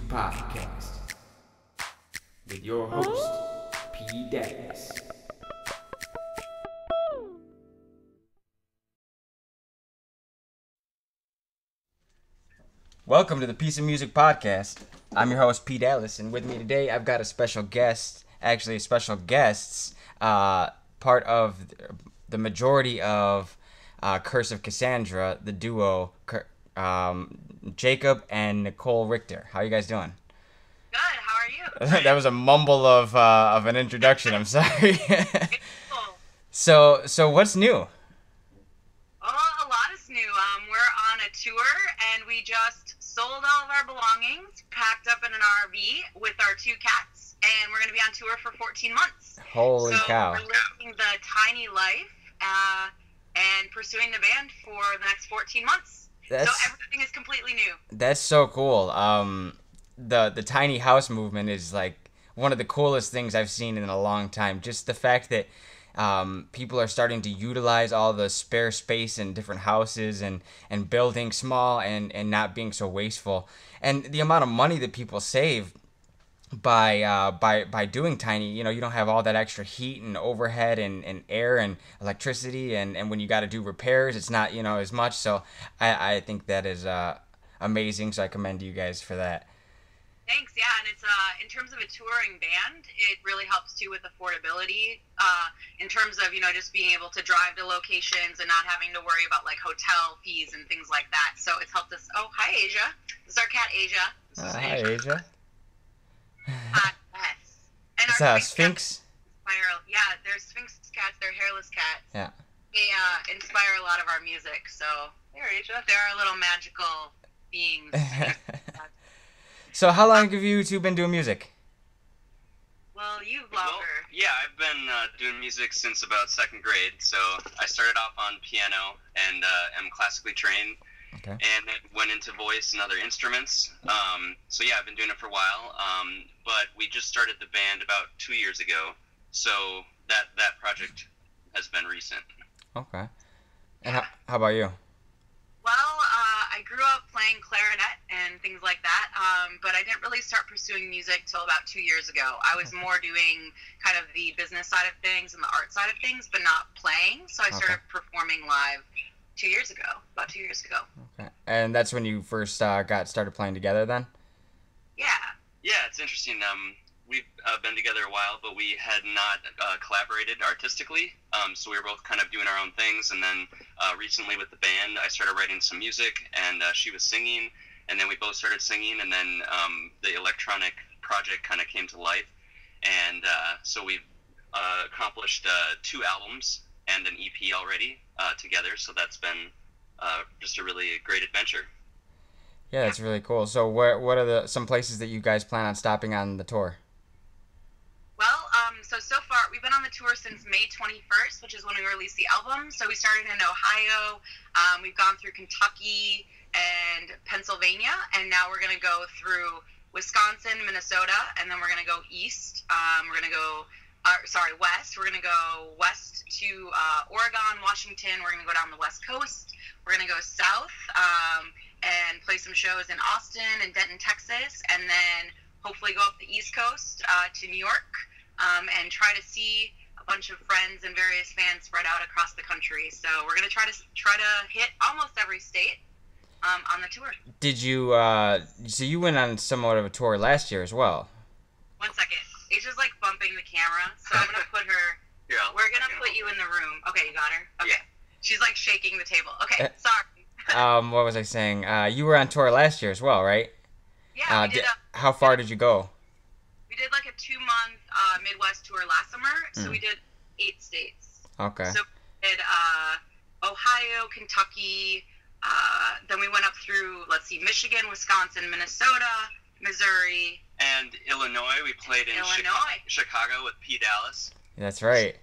Podcast with your host, P. Dallas. Welcome to the Piece of Music Podcast. I'm your host, P. Dallas, and with me today I've got a special guest, actually special guests, part of the majority of Curse of Cassandra, the duo, Jacob and Nicole Richter. How are you guys doing? Good. How are you? That was a mumble of an introduction. I'm sorry. So what's new? Oh, a lot is new. We're on a tour, and we just sold all of our belongings, packed up in an RV with our 2 cats, and we're going to be on tour for 14 months. Holy cow. So we're living the tiny life and pursuing the band for the next 14 months. So everything is completely new. That's so cool. The tiny house movement is like one of the coolest things I've seen in a long time. Just the fact that people are starting to utilize all the spare space in different houses and building small and not being so wasteful. And the amount of money that people save by doing tiny, you don't have all that extra heat and overhead and air and electricity, and when you got to do repairs, it's not as much. So I think that is amazing. So I commend you guys for that. Thanks. Yeah, and it's in terms of a touring band, it really helps too with affordability. In terms of just being able to drive to locations and not having to worry about like hotel fees and things like that. So it's helped us. Oh, hi Asia. This is our cat Asia. Hi Asia. Yes. And our Sphinx. Yeah, they're Sphinx cats. They're hairless cats. Yeah. They inspire a lot of our music. So they're our little magical beings. So how long have you two been doing music? Well, longer. Yeah, I've been doing music since about 2nd grade. So I started off on piano and am classically trained. Okay. And then went into voice and other instruments. So yeah, I've been doing it for a while. But we just started the band about 2 years ago. So that project has been recent. Okay. And how about you? Well, I grew up playing clarinet and things like that, but I didn't really start pursuing music till about 2 years ago. I was more doing kind of the business side of things and the art side of things, but not playing. So I started performing live about 2 years ago. Okay. And that's when you first got started playing together then? Yeah. Yeah, it's interesting. We've been together a while, but we had not collaborated artistically. So we were both kind of doing our own things. And then recently with the band, I started writing some music, and she was singing. And then we both started singing, and then the electronic project kind of came to life. And so we've accomplished 2 albums and an EP already together. So that's been just a really great adventure. Yeah, that's really cool. So what are some places that you guys plan on stopping on the tour? Well, so far we've been on the tour since May 21st, which is when we released the album. So we started in Ohio. We've gone through Kentucky and Pennsylvania, and now we're going to go through Wisconsin, Minnesota, and then we're going to go east. We're going to go west. We're going to go west to Oregon, Washington. We're going to go down the West Coast. We're going to go south and play some shows in Austin and Denton, Texas, and then hopefully go up the East Coast to New York and try to see a bunch of friends and various fans spread out across the country. So we're going to try to hit almost every state on the tour. Did you so you went on somewhat of a tour last year as well? 1 second. Asia's like bumping the camera, so I'm going to put her... Yeah, we're going to put you in the room. Okay, you got her? Okay. Yeah. She's like shaking the table. Okay, sorry. What was I saying? You were on tour last year as well, right? Yeah, we did. How far did you go? We did like a 2-month Midwest tour last summer, so we did 8 states. Okay. So we did Ohio, Kentucky, then we went up through, let's see, Michigan, Wisconsin, Minnesota, Missouri. And Illinois. We played in Chicago with P. Dallas. That's right.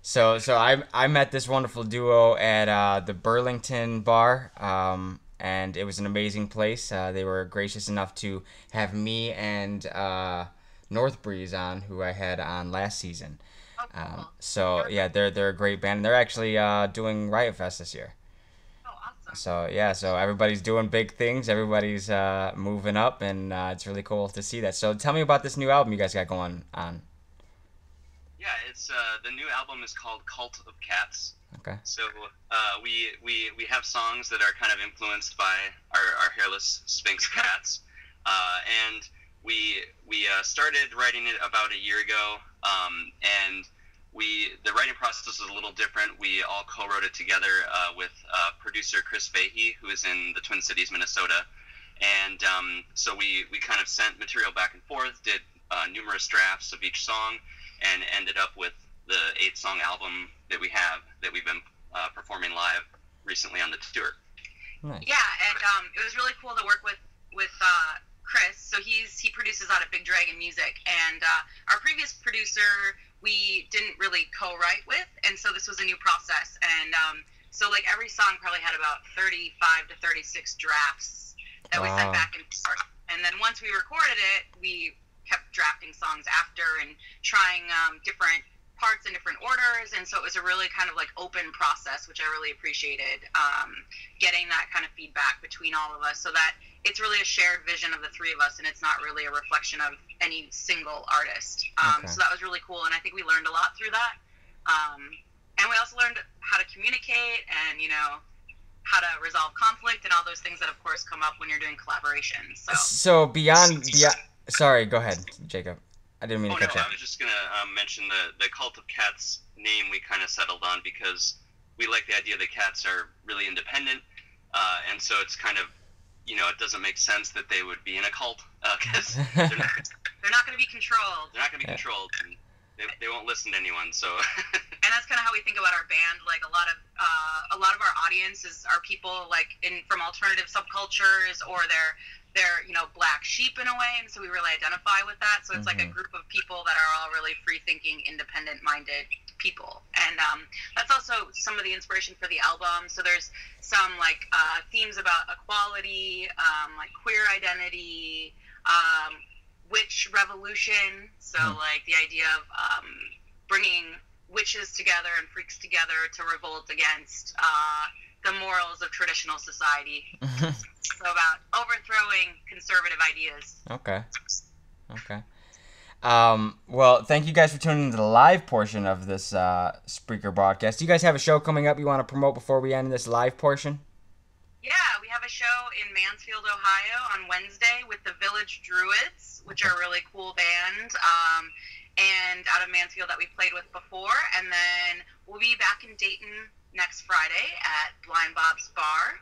So I met this wonderful duo at the Burlington Bar, and it was an amazing place. They were gracious enough to have me and North Breeze on, who I had on last season. Oh, cool. So yeah, they're a great band. They're actually doing Riot Fest this year. Oh, awesome. So yeah, so everybody's doing big things. Everybody's moving up, and it's really cool to see that. So tell me about this new album you guys got going on. Yeah, it's the new album is called Cult of Cats. Okay. So we have songs that are kind of influenced by our hairless Sphinx cats, and we started writing it about a year ago, and the writing process was a little different. We all co-wrote it together with producer Chris Fahey, who is in the Twin Cities, Minnesota, and so we kind of sent material back and forth, did numerous drafts of each song, and ended up with the 8-song album that we've been performing live recently on the tour. Nice. Yeah, and it was really cool to work with Chris. So he produces out of Big Dragon Music, and our previous producer we didn't really co-write with, and so this was a new process. And so like every song probably had about 35 to 36 drafts that we sent back and forth. And then once we recorded it, we kept drafting songs after and trying different parts in different orders, and so it was a really kind of like open process, which I really appreciated, getting that kind of feedback between all of us, so that it's really a shared vision of the three of us, and it's not really a reflection of any single artist. So that was really cool, and I think we learned a lot through that, and we also learned how to communicate and how to resolve conflict and all those things that of course come up when you're doing collaboration. So beyond sorry, go ahead, Jacob. I didn't mean to cut you. I was just going to mention the Cult of Cats name we kind of settled on because we like the idea that cats are really independent, and so it's kind of, it doesn't make sense that they would be in a cult, because they're not going to be controlled. They're not going to be controlled, and they won't listen to anyone, so... And that's kind of how we think about our band. Like a lot of our audience are people like from alternative subcultures, or they're black sheep in a way, and so we really identify with that. So it's like a group of people that are all really free-thinking, independent-minded people, and that's also some of the inspiration for the album. So there's some like themes about equality, like queer identity, witch revolution. So like the idea of bringing witches together and freaks together to revolt against the morals of traditional society. So about overthrowing conservative ideas. Okay. Well, thank you guys for tuning into the live portion of this Spreaker broadcast. Do you guys have a show coming up you want to promote before we end this live portion? Yeah, we have a show in Mansfield, Ohio on Wednesday with the Village Druids, which are a really cool band, and out of Mansfield that we played with before. And then we'll be back in Dayton next Friday at Blind Bob's Bar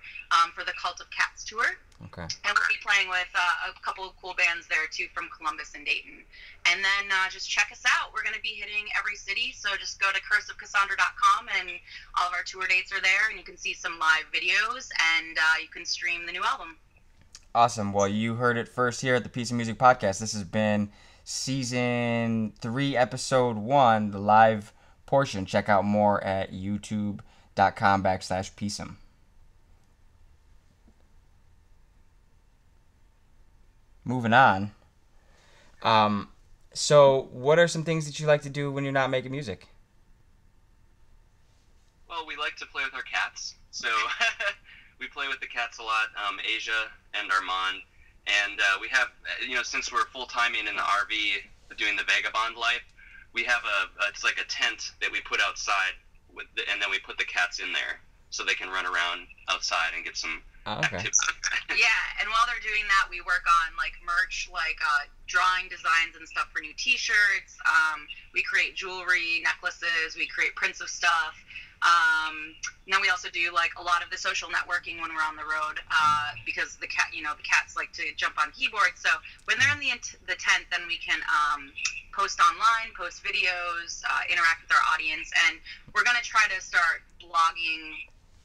for the Cult of Cats tour. Okay. And we'll be playing with a couple of cool bands there too from Columbus and Dayton. And then just check us out. We're going to be hitting every city, so just go to curseofcassandra.com, and all of our tour dates are there, and you can see some live videos, and you can stream the new album. Awesome. Well, you heard it first here at the Piece of Music Podcast. This has been Season 3, Episode 1, the live portion. Check out more at youtube.com/PeaceSum. Moving on. So what are some things that you like to do when you're not making music? Well, we like to play with our cats. So we play with the cats a lot, Asia and Armand. And we have, since we're full-timing in the RV doing the vagabond life, we have it's like a tent that we put outside, and then we put the cats in there so they can run around outside and get some activity. Yeah, and while they're doing that, we work on like merch, like drawing designs and stuff for new T-shirts. We create jewelry, necklaces. We create prints of stuff. And then we also do like a lot of the social networking when we're on the road, because the cats like to jump on keyboards. So when they're in the tent, then we can post online, post videos, interact with our audience, and we're gonna try to start blogging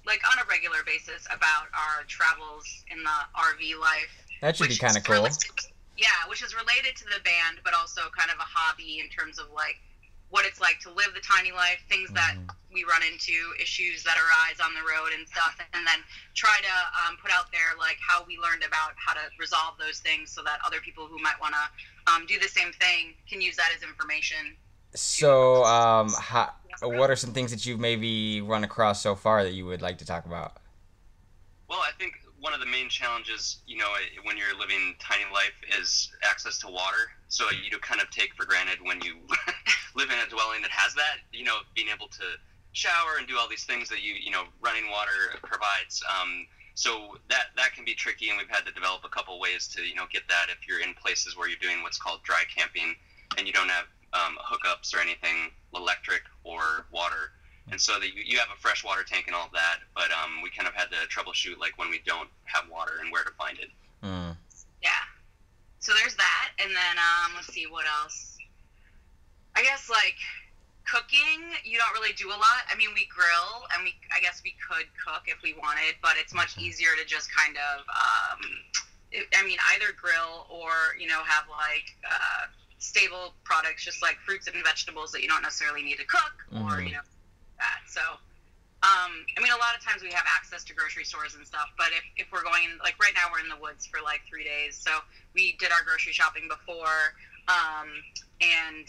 like on a regular basis about our travels in the RV life. That should be kind of cool. Which is related to the band, but also kind of a hobby in terms of like what it's like to live the tiny life, things that we run into, issues that arise on the road and stuff, and then try to put out there like how we learned about how to resolve those things so that other people who might want to do the same thing can use that as information. So, what are some things that you've maybe run across so far that you would like to talk about? Well, I think one of the main challenges, when you're living tiny life is access to water. So you do kind of take for granted when you live in a dwelling that has that, being able to shower and do all these things that running water provides. So that can be tricky, and we've had to develop a couple ways to, get that if you're in places where you're doing what's called dry camping and you don't have hookups or anything, electric or water. And so that you have a fresh water tank and all that, but we kind of had to troubleshoot like when we don't have water and where to find it. Yeah. So there's that, and then let's see what else. I guess like cooking, you don't really do a lot. I mean, we grill, and I guess we could cook if we wanted, but it's much easier to just kind of either grill or have like stable products, just like fruits and vegetables that you don't necessarily need to cook, or that. So a lot of times we have access to grocery stores and stuff, but if we're going, like right now we're in the woods for like 3 days, so we did our grocery shopping before, and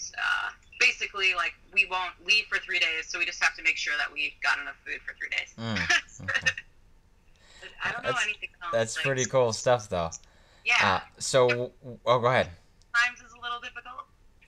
basically like we won't leave for 3 days, so we just have to make sure that we've got enough food for 3 days. Okay. I don't know anything else. That's pretty cool stuff though. Yeah. Go ahead. Times is a little difficult.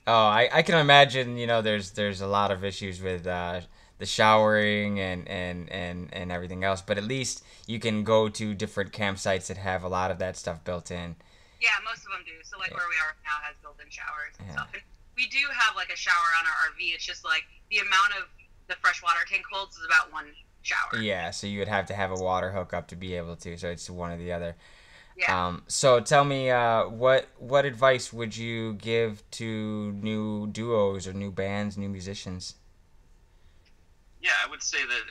Oh, I can imagine, there's a lot of issues with the showering and everything else, but at least you can go to different campsites that have a lot of that stuff built in. Yeah, most of them do. So like where we are now has built-in showers and stuff. And we do have like a shower on our RV. It's just like the amount of the fresh water tank holds is about one shower. Yeah, so you would have to have a water hookup to be able to, so it's one or the other. Yeah. So tell me, what advice would you give to new duos or new bands, new musicians? Yeah, I would say that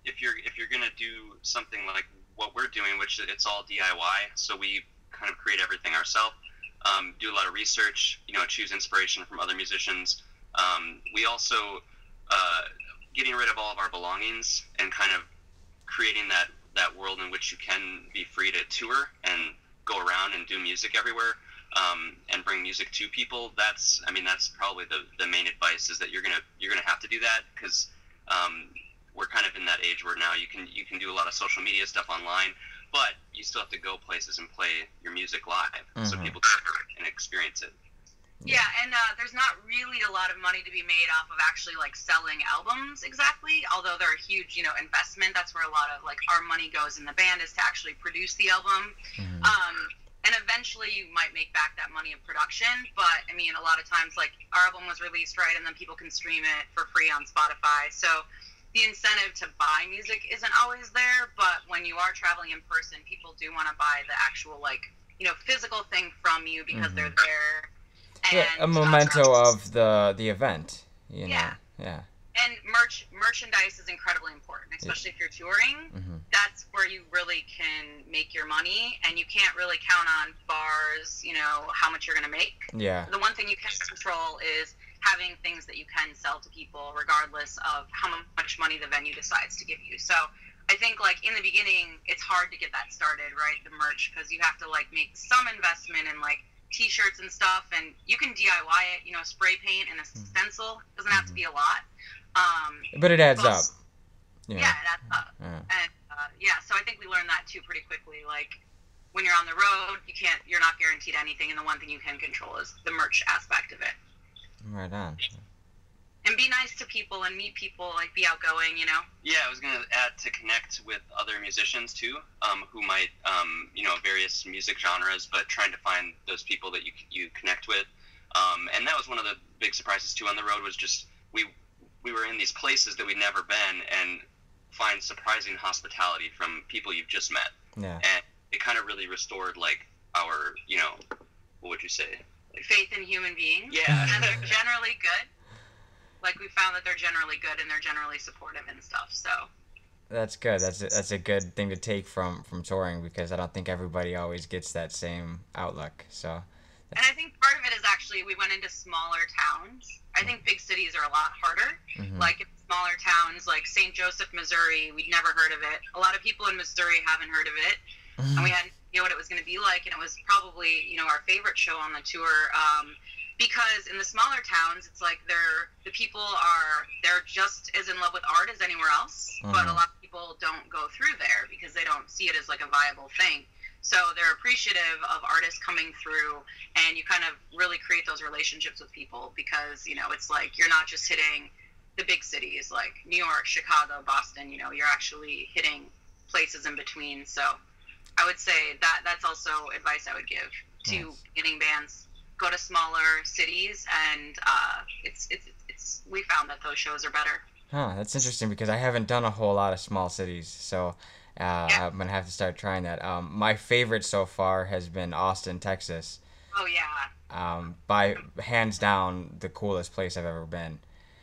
if you're gonna do something like what we're doing, which it's all DIY, so we kind of create everything ourselves, do a lot of research, choose inspiration from other musicians. We also getting rid of all of our belongings and kind of creating that world in which you can be free to tour and go around and do music everywhere, and bring music to people. That's probably the main advice, is that you're gonna have to do that, because we're kind of in that age where now you can do a lot of social media stuff online, but you still have to go places and play your music live, so people can hear it and experience it. Yeah, and there's not really a lot of money to be made off of actually like selling albums exactly, although they're a huge investment. That's where a lot of like our money goes in the band, is to actually produce the album. And eventually you might make back that money in production, but a lot of times like our album was released, right, and then people can stream it for free on Spotify, so the incentive to buy music isn't always there. But when you are traveling in person, people do want to buy the actual like physical thing from you, because they're there. And a memento of the event, Yeah. Yeah. And merchandise is incredibly important, especially if you're touring. That's where you really can make your money, and you can't really count on bars, how much you're going to make. Yeah. The one thing you can control is having things that you can sell to people, regardless of how much money the venue decides to give you. So I think like in the beginning, it's hard to get that started, right? The merch, because you have to like make some investment in like t-shirts and stuff, and you can DIY it, spray paint and a stencil. It doesn't have to be a lot. But it adds up. Yeah, it adds up. And so I think we learned that too pretty quickly. Like when you're on the road, you're not guaranteed anything, and the one thing you can control is the merch aspect of it. Right on. And be nice to people and meet people, like be outgoing, Yeah, I was going to add to connect with other musicians too, who might, various music genres, but trying to find those people that you connect with. And that was one of the big surprises too on the road, was just we were in these places that we'd never been, and find surprising hospitality from people you've just met. Yeah. And it kind of really restored like our, what would you say? Like, faith in human beings. Yeah. And they're generally good. Like, we found that they're generally good and they're generally supportive and stuff. So That's good. That's a good thing to take from touring, because I don't think everybody always gets that same outlook. So. And I think part of it is actually we went into smaller towns. I think big cities are a lot harder. Mm-hmm. Like in smaller towns like St. Joseph, Missouri, we'd never heard of it. A lot of people in Missouri haven't heard of it. Mm-hmm. And we had what it was going to be like, and it was probably our favorite show on the tour, because in the smaller towns it's like the people they're just as in love with art as anywhere else, but a lot of people don't go through there because they don't see it as like a viable thing. So they're appreciative of artists coming through, and you kind of really create those relationships with people because it's like you're not just hitting the big cities like New York, Chicago, Boston. You're actually hitting places in between. So I would say that's also advice I would give to beginning bands. Go to smaller cities, and it's we found that those shows are better. Huh, that's interesting because I haven't done a whole lot of small cities, so I'm gonna have to start trying that. My favorite so far has been Austin, Texas. Oh yeah. By hands down the coolest place I've ever been.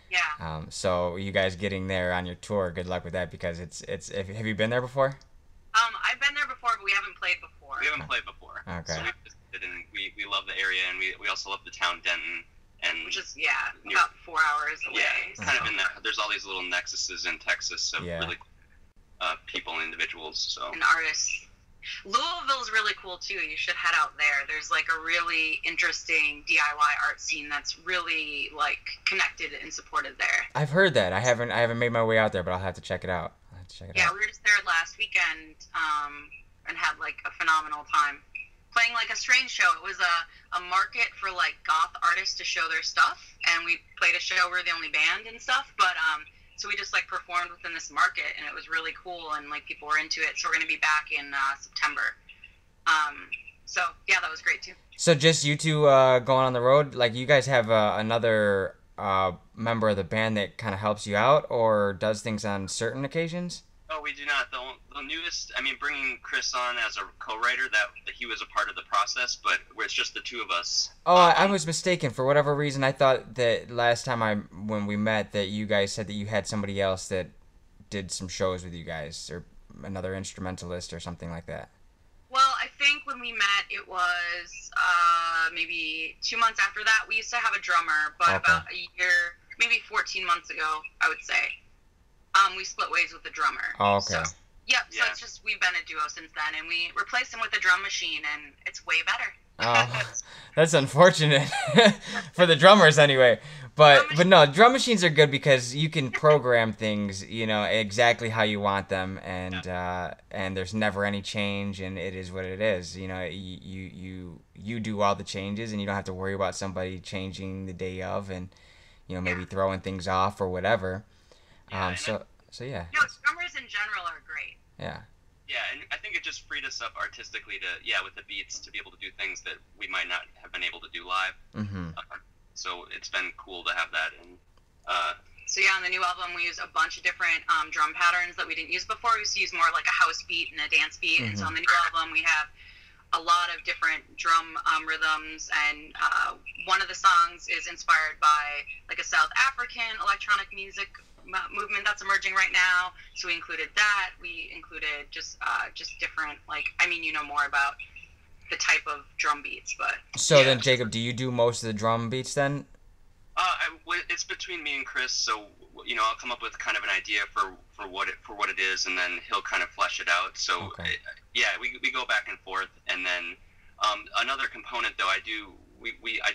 Yeah. So you guys getting there on your tour, good luck with that, because it's. Have you been there before? I've been there before, but we haven't played before. We haven't played before. Okay. So we visited, and we love the area, and we also love the town Denton, and which is about 4 hours away. Yeah, it's kind of in there. There's all these little nexuses in Texas of really people and individuals. So and artists. Louisville's really cool too. You should head out there. There's like a really interesting DIY art scene that's really like connected and supported there. I've heard that. I haven't made my way out there, but I'll have to check it out. We were just there last weekend and had like a phenomenal time playing like a strange show. It was a market for like goth artists to show their stuff, and we played a show. We were the only band and stuff, but so we just like performed within this market, and it was really cool, and like people were into it. So we're gonna be back in September. So yeah, that was great too. So just you two going on the road? Like you guys have another member of the band that kind of helps you out or does things on certain occasions? Oh, we do not. The newest, bringing Chris on as a co-writer, that he was a part of the process, but where it's just the two of us. Oh, I was mistaken. For whatever reason, I thought that last time when we met that you guys said that you had somebody else that did some shows with you guys, or another instrumentalist or something like that. Well, I think when we met, it was maybe 2 months after that. We used to have a drummer, but about a year, maybe 14 months ago, I would say, we split ways with the drummer. Oh, okay. So it's just we've been a duo since then, and we replaced him with a drum machine, and it's way better. Oh, that's unfortunate for the drummers anyway. But no, drum machines are good because you can program things, exactly how you want them, and there's never any change, and it is what it is. You do all the changes, and you don't have to worry about somebody changing the day of, and maybe throwing things off or whatever. So yeah. No, drummers in general are great. Yeah. Yeah, and I think it just freed us up artistically with the beats, to be able to do things that we might not have been able to do live. Mm-hmm. So it's been cool to have that. And so on the new album, we use a bunch of different drum patterns that we didn't use before. We used to use more like a house beat and a dance beat. Mm-hmm. And so on the new album, we have a lot of different drum rhythms, and one of the songs is inspired by like a South African electronic music movement that's emerging right now. So we included that. We included just different, you know more about the type of drum beats, but so then Jacob, do you do most of the drum beats then? It's between me and Chris, so I'll come up with kind of an idea for what it is, and then he'll kind of flesh it out. So we go back and forth, and then another component though, I do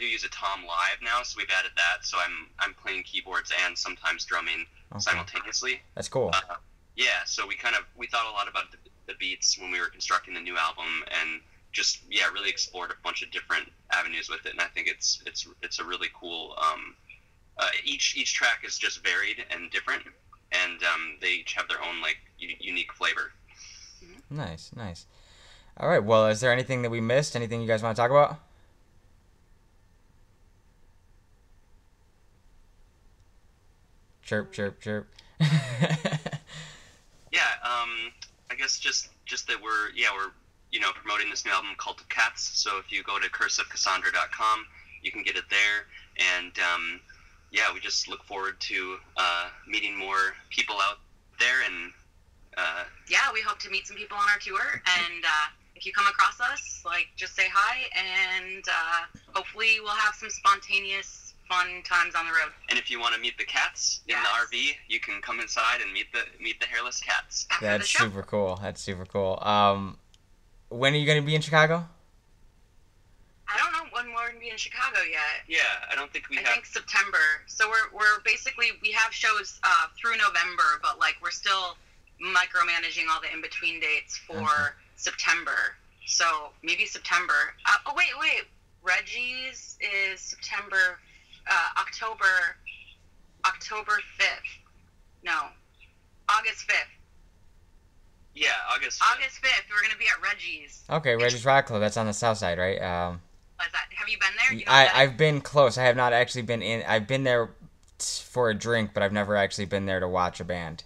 use a tom live now, so we've added that. So I'm playing keyboards and sometimes drumming simultaneously. That's cool. So we thought a lot about the beats when we were constructing the new album, and just really explored a bunch of different avenues with it, and I think it's a really cool. Each track is just varied and different, and they each have their own unique flavor. Nice. All right. Well, is there anything that we missed? Anything you guys want to talk about? Chirp, chirp, chirp. I guess just that we're promoting this new album, Cult of Cats. So if you go to curseofcassandra.com, you can get it there. And we just look forward to meeting more people out there. And we hope to meet some people on our tour. And if you come across us, like, just say hi, and hopefully we'll have some spontaneous, fun times on the road. And if you want to meet the cats in the RV, you can come inside and meet the hairless cats. That's super cool. When are you going to be in Chicago? I don't know when we're going to be in Chicago yet. Yeah, I don't think I think September. So we're basically, we have shows through November, but like we're still micromanaging all the in-between dates for September. So maybe September. Wait. Reggie's is September, October 5th. No, August 5th. Yeah, August 5th. August 5th, we're going to be at Reggie's. Okay, Reggie's Rock Club. That's on the south side, right? What's that? Have you been there? You know I've been close. I have not actually been in. I've been there for a drink, but I've never actually been there to watch a band.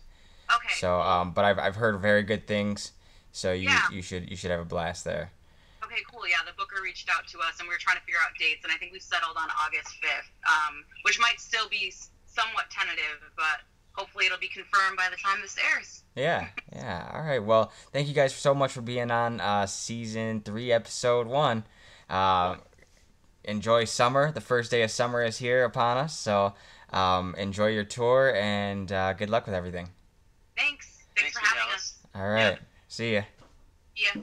Okay. So, but I've heard very good things. So you should have a blast there. Okay, cool. Yeah, the booker reached out to us, and we were trying to figure out dates, and I think we settled on August 5th, which might still be somewhat tentative, but hopefully it'll be confirmed by the time this airs. Yeah. All right. Well, thank you guys so much for being on season 3, episode 1. Enjoy summer. The first day of summer is here upon us, so enjoy your tour, and good luck with everything. Thanks for having us. All right. Yeah. See ya. Yeah.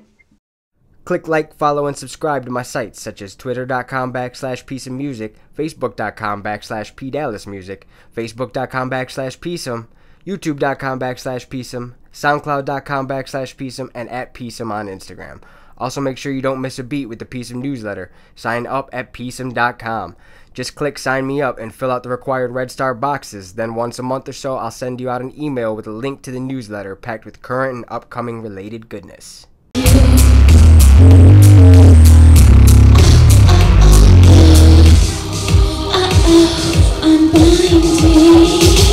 Click like, follow, and subscribe to my sites such as twitter.com/PeaceSumMusic, facebook.com/PDallasMusic, facebook.com/PeaceSum, youtube.com/PeaceSum, soundcloud.com/PeaceSum, and at PeaceSum on Instagram. Also, make sure you don't miss a beat with the PeaceSum newsletter. Sign up at PeaceSum.com. Just click sign me up and fill out the required red star boxes. Then once a month or so, I'll send you out an email with a link to the newsletter packed with current and upcoming related goodness. I'm blinded.